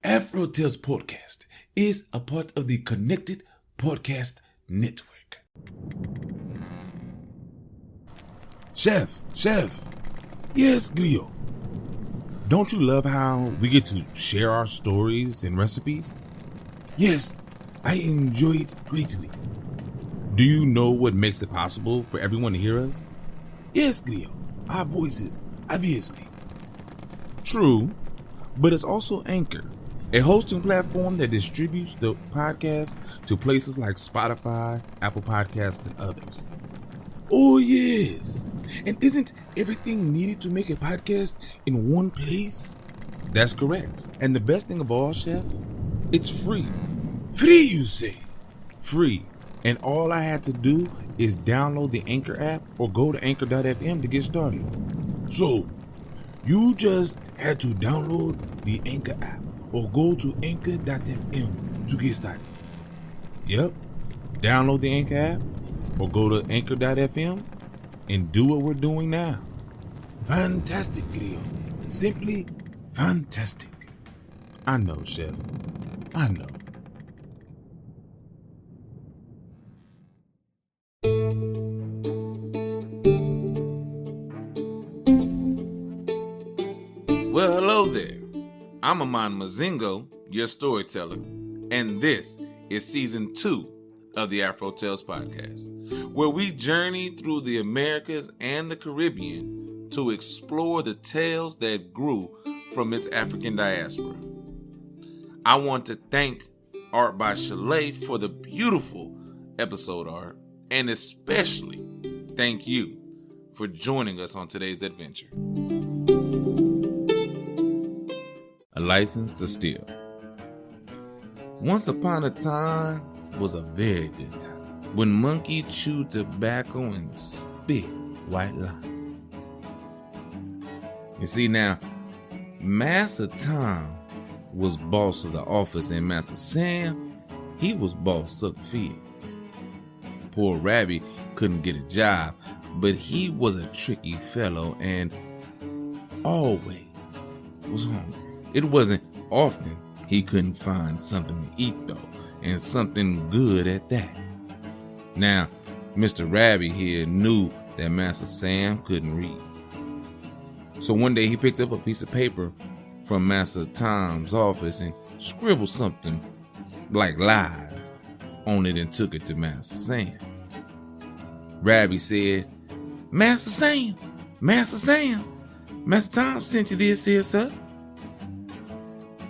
AfroTales Podcast is a part of the Connected Podcast Network. Chef. Yes, Glio. Don't you love how we get to share our stories and recipes? Yes, I enjoy it greatly. Do you know what makes it possible for everyone to hear us? Yes, Glio. Our voices, obviously. True, but it's also Anchor, a hosting platform that distributes the podcast to places like Spotify, Apple Podcasts, and others. Oh, yes. And isn't everything needed to make a podcast in one place? That's correct. And the best thing of all, Chef, it's free. Free, you say? Free. And all I had to do is download the Anchor app or go to anchor.fm to get started. So, you just had to download the Anchor app or go to anchor.fm to get started. Yep. Download the Anchor app or go to anchor.fm and do what we're doing now. Fantastic, Grio. Simply fantastic. I know, Chef. I know. Well, hello there. I'm Aman Mazingo, your storyteller, and this is season 2 of the AfroTales podcast, where we journey through the Americas and the Caribbean to explore the tales that grew from its African diaspora. I want to thank Art by Chalet for the beautiful episode art, and especially thank you for joining us on today's adventure. A License to Steal. Once upon a time was a very good time when monkey chewed tobacco and spit white lie. You see now, Master Tom was boss of the office and Master Sam, he was boss of the fields. Poor Rabby couldn't get a job, but he was a tricky fellow and always was hungry. It wasn't often he couldn't find something to eat though, and something good at that. Now, Mr. Rabby here knew that Master Sam couldn't read. So one day he picked up a piece of paper from Master Tom's office and scribbled something like lies on it and took it to Master Sam. Rabby said, Master Sam, Master Tom sent you this here, sir.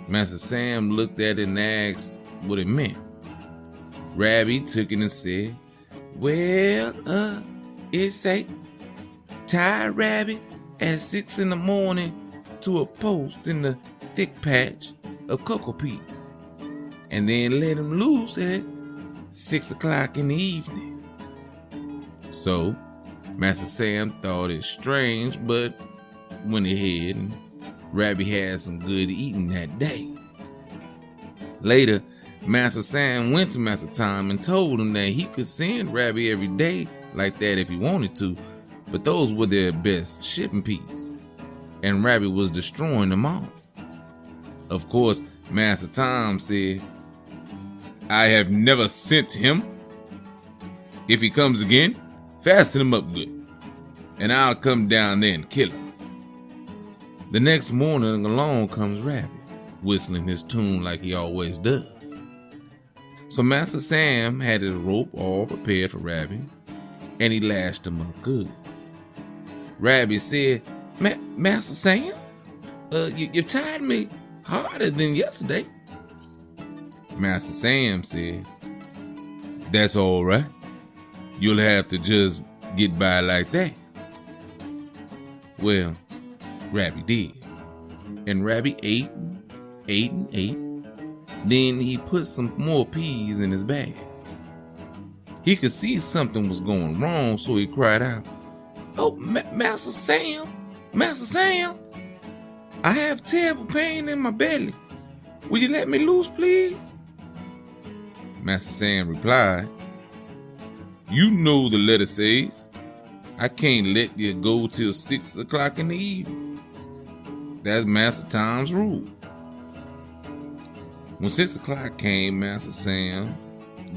Master Sam looked at it and asked what it meant. Rabby took it and said, well, it say, tie Rabby at 6 a.m. to a post in the thick patch of cocoa peas, and then let him loose at 6 o'clock in the evening. So, Master Sam thought it strange, but went ahead and Rabby had some good eating that day. Later, Master Sam went to Master Tom and told him that he could send Rabby every day like that if he wanted to, but those were their best shipping peas, and Rabby was destroying them all. Of course, Master Tom said, I have never sent him. If he comes again, fasten him up good, and I'll come down there and kill him. The next morning along comes Rabby, whistling his tune like he always does. So Master Sam had his rope all prepared for Rabby, and he lashed him up good. Rabby said, Master Sam, you tied me harder than yesterday. Master Sam said, that's all right. You'll have to just get by like that. Well, Rabby did. And Rabby ate. Then he put some more peas in his bag. He could see something was going wrong, so he cried out, oh, Master Sam, I have terrible pain in my belly. Will you let me loose, please? Master Sam replied, you know the letter says, I can't let you go till 6 o'clock in the evening. That's Master Tom's rule. When 6 o'clock came, Master Sam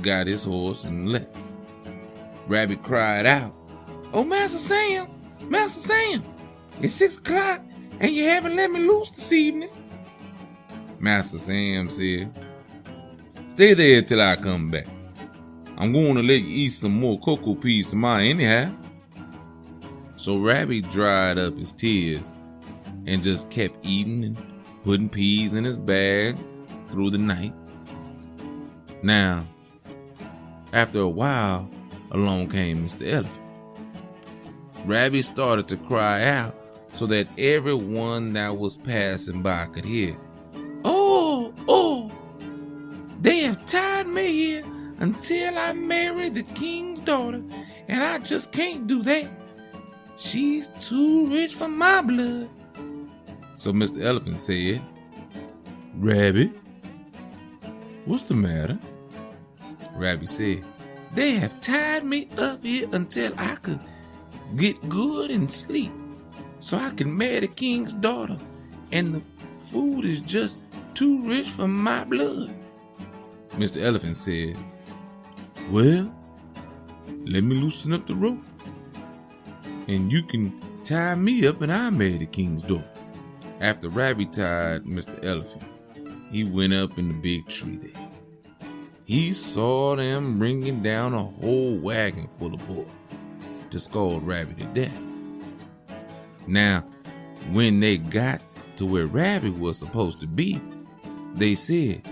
got his horse and left. Rabby cried out, "Oh, Master Sam, it's 6 o'clock and you haven't let me loose this evening." Master Sam said, "Stay there till I come back. I'm going to let you eat some more cocoa peas tomorrow anyhow." So Rabby dried up his tears and just kept eating and putting peas in his bag through the night. Now, after a while, along came Mr. Elephant. Rabby started to cry out so that everyone that was passing by could hear. Oh, they have tied me here until I marry the king's daughter, and I just can't do that. She's too rich for my blood." So Mr. Elephant said, "Rabby, what's the matter?" Rabby said, "They have tied me up here until I could get good and sleep, so I can marry the king's daughter, and the food is just too rich for my blood." Mr. Elephant said, "Well, let me loosen up the rope, and you can tie me up and I'll marry the king's daughter." After Rabby tied Mr. Elephant, he went up in the big tree there. He saw them bringing down a whole wagon full of boys to scald Rabby to death. Now, when they got to where Rabby was supposed to be, they said,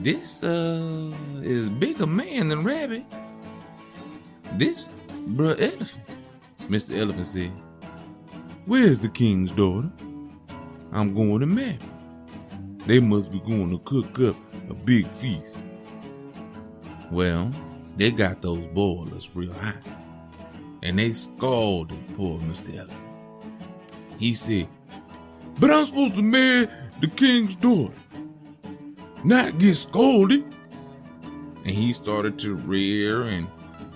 "This is bigger man than Rabby. This Brer Elephant." Mr. Elephant said, "Where's the king's daughter? I'm going to marry. They must be going to cook up a big feast." Well, they got those boilers real hot, and they scalded poor Mr. Elephant. He said, "But I'm supposed to marry the king's daughter, not get scolded." And he started to rear and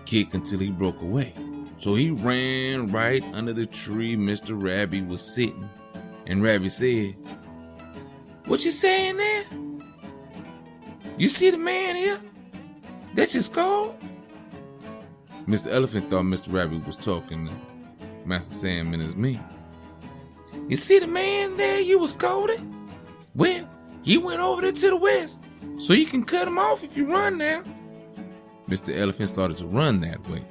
kick until he broke away. So he ran right under the tree Mr. Rabby was sitting. And Rabby said, "What you saying there? You see the man here that you scold?" Mr. Elephant thought Mr. Rabby was talking to Master Sam and his men. "You see the man there you was scolding? Well, he went over there to the west, so you can cut him off if you run now." Mr. Elephant started to run that way,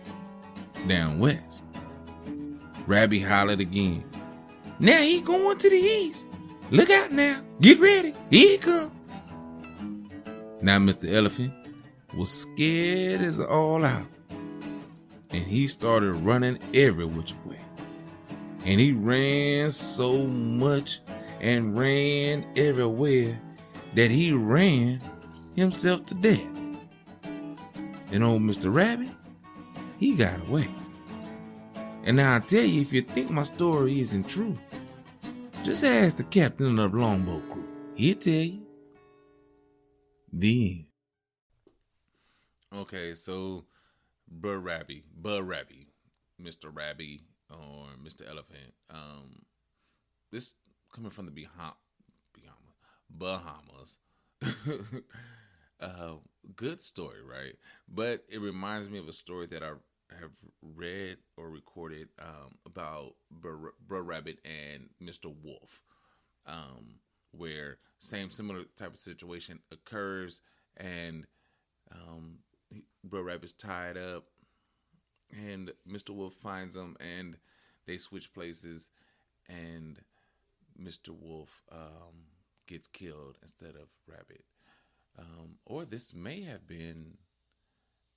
down west. Rabby hollered again, "Now he going to the east. Look out now. Get ready. Here he come." Now Mr. Elephant was scared as all out, and he started running every which way. And he ran so much and ran everywhere that he ran himself to death. And old Mr. Rabbit, he got away. And now I tell you, if you think my story isn't true, just ask the captain of the longboat crew. He'll tell you. The end. Okay, so Brer Rabbit, Mr. Rabby, or Mr. Elephant. This coming from the Bahamas. Good story, right? But it reminds me of a story that I have read or recorded about Brer Rabbit and Mr. Wolf, where similar type of situation occurs, and Brer Rabbit's tied up, and Mr. Wolf finds him, and they switch places, and Mr. Wolf gets killed instead of Rabbit. Or this may have been,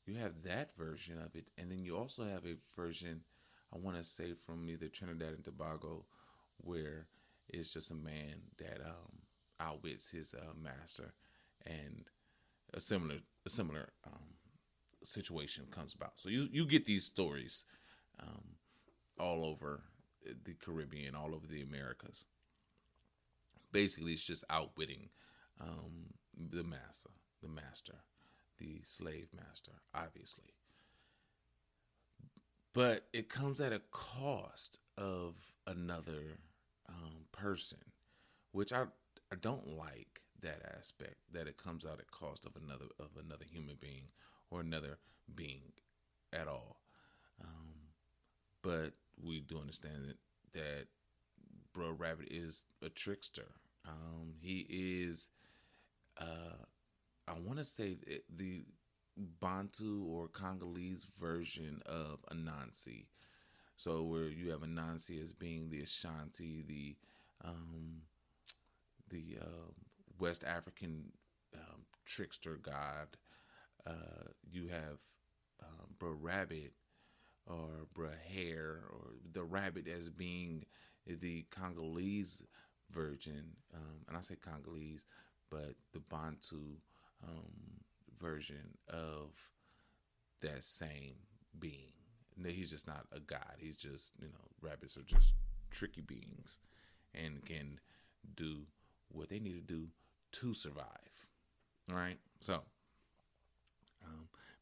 you have that version of it, and then you also have a version, I want to say, from either Trinidad and Tobago, where it's just a man that outwits his master, and a similar situation comes about. So you get these stories all over the Caribbean, all over the Americas. Basically, it's just outwitting the master, the slave master, obviously. But it comes at a cost of another person, which I don't like that aspect, that it comes out at cost of another human being or another being at all. But we do understand that Brer Rabbit is a trickster. He is, I want to say, the Bantu or Congolese version of Anansi. So where you have Anansi as being the Ashanti, the West African trickster god. You have Brer Rabbit or Brer Hare, or the rabbit as being the Congolese version. And I say Congolese, but the Bantu version of that same being. He's just not a god. He's just, rabbits are just tricky beings and can do what they need to do to survive. All right. So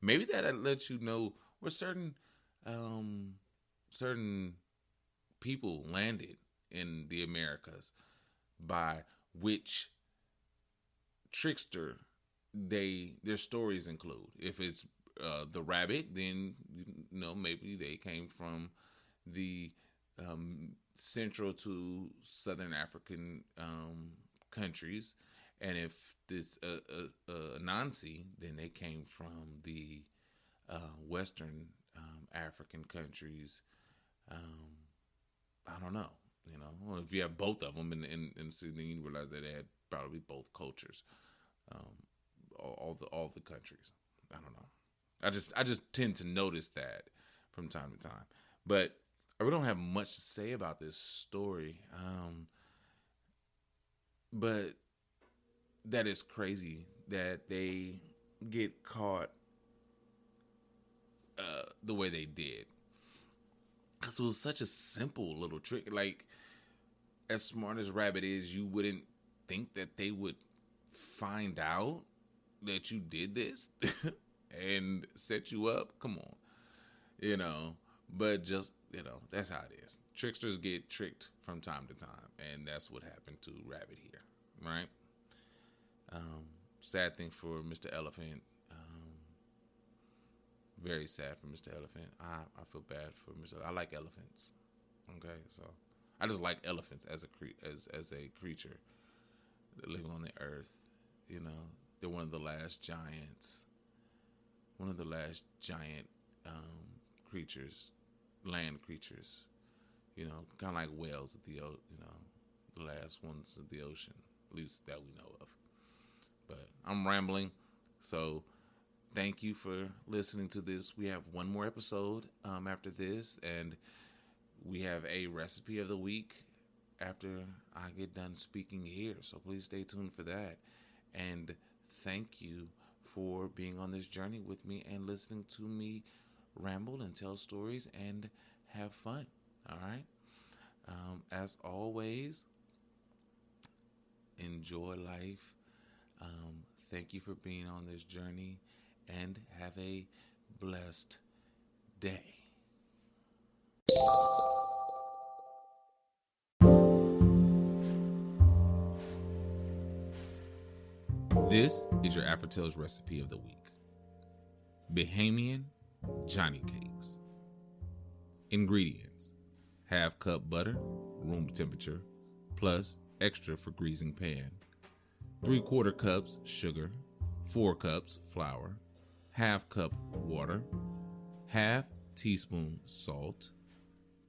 maybe that lets you know where certain people landed in the Americas, by which trickster their stories include. If it's the rabbit, then maybe they came from the central to southern African countries, and if this Nancy, then they came from the western African countries. I don't know. If you have both of them, and so then you realize that they had probably both cultures, all the countries. I don't know. I just tend to notice that from time to time, but I really don't have much to say about this story. But that is crazy that they get caught the way they did, because it was such a simple little trick. Like, as smart as Rabbit is, you wouldn't think that they would find out that you did this and set you up. Come on, but just, that's how it is. Tricksters get tricked from time to time, and that's what happened to Rabbit here, right? Sad thing for Mr. Elephant. Very sad for Mr. Elephant. I feel bad for Mr. I like elephants. Okay, so I just like elephants as a creature living on the earth. They're one of the last giants. One of the last giant creatures, land creatures. Kind of like whales at the the last ones of the ocean, at least that we know of. But I'm rambling, so thank you for listening to this. We have one more episode after this, and we have a recipe of the week after I get done speaking here. So please stay tuned for that. And thank you for being on this journey with me and listening to me ramble and tell stories and have fun. All right. As always, enjoy life. Thank you for being on this journey, and have a blessed day. This is your AfroTales recipe of the week. Bahamian Johnny Cakes. Ingredients: half cup butter, room temperature, plus extra for greasing pan. 3/4 cups sugar, 4 cups flour, half cup water, half teaspoon salt,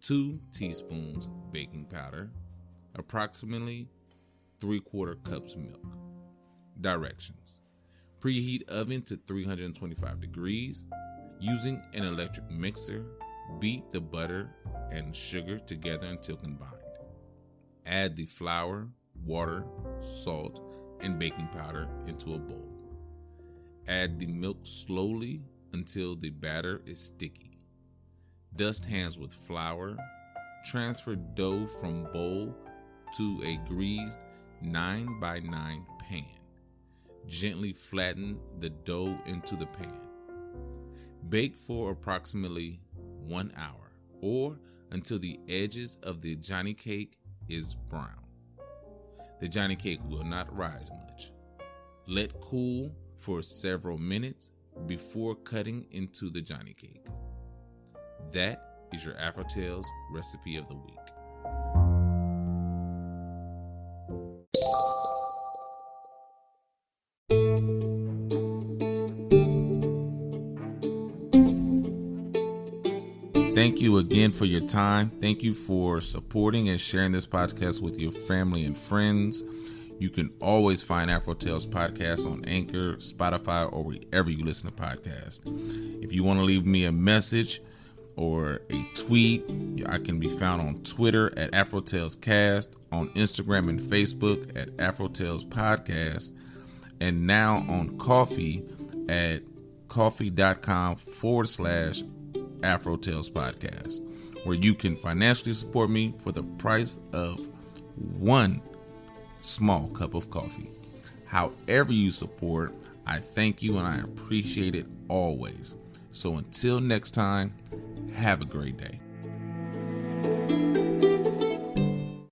2 teaspoons baking powder, approximately 3/4 cups milk. Directions: preheat oven to 325 degrees. Using an electric mixer, beat the butter and sugar together until combined. Add the flour, water, salt, and baking powder into a bowl. Add the milk slowly until the batter is sticky. Dust hands with flour. Transfer dough from bowl to a greased 9x9 pan. Gently flatten the dough into the pan. Bake for approximately 1 hour, or until the edges of the Johnny Cake is brown. The Johnny Cake will not rise much. Let cool for several minutes before cutting into the Johnny Cake. That is your AfroTales recipe of the week. Thank you again for your time. Thank you for supporting and sharing this podcast with your family and friends. You can always find AfroTales Podcast on Anchor, Spotify, or wherever you listen to podcasts. If you want to leave me a message or a tweet, I can be found on Twitter at AfroTalesCast, on Instagram and Facebook at AfroTalesPodcast, and now on Coffee at coffee.com/AfroTales Podcast, where you can financially support me for the price of one small cup of coffee. However you support, I thank you and I appreciate it always. So until next time, have a great day.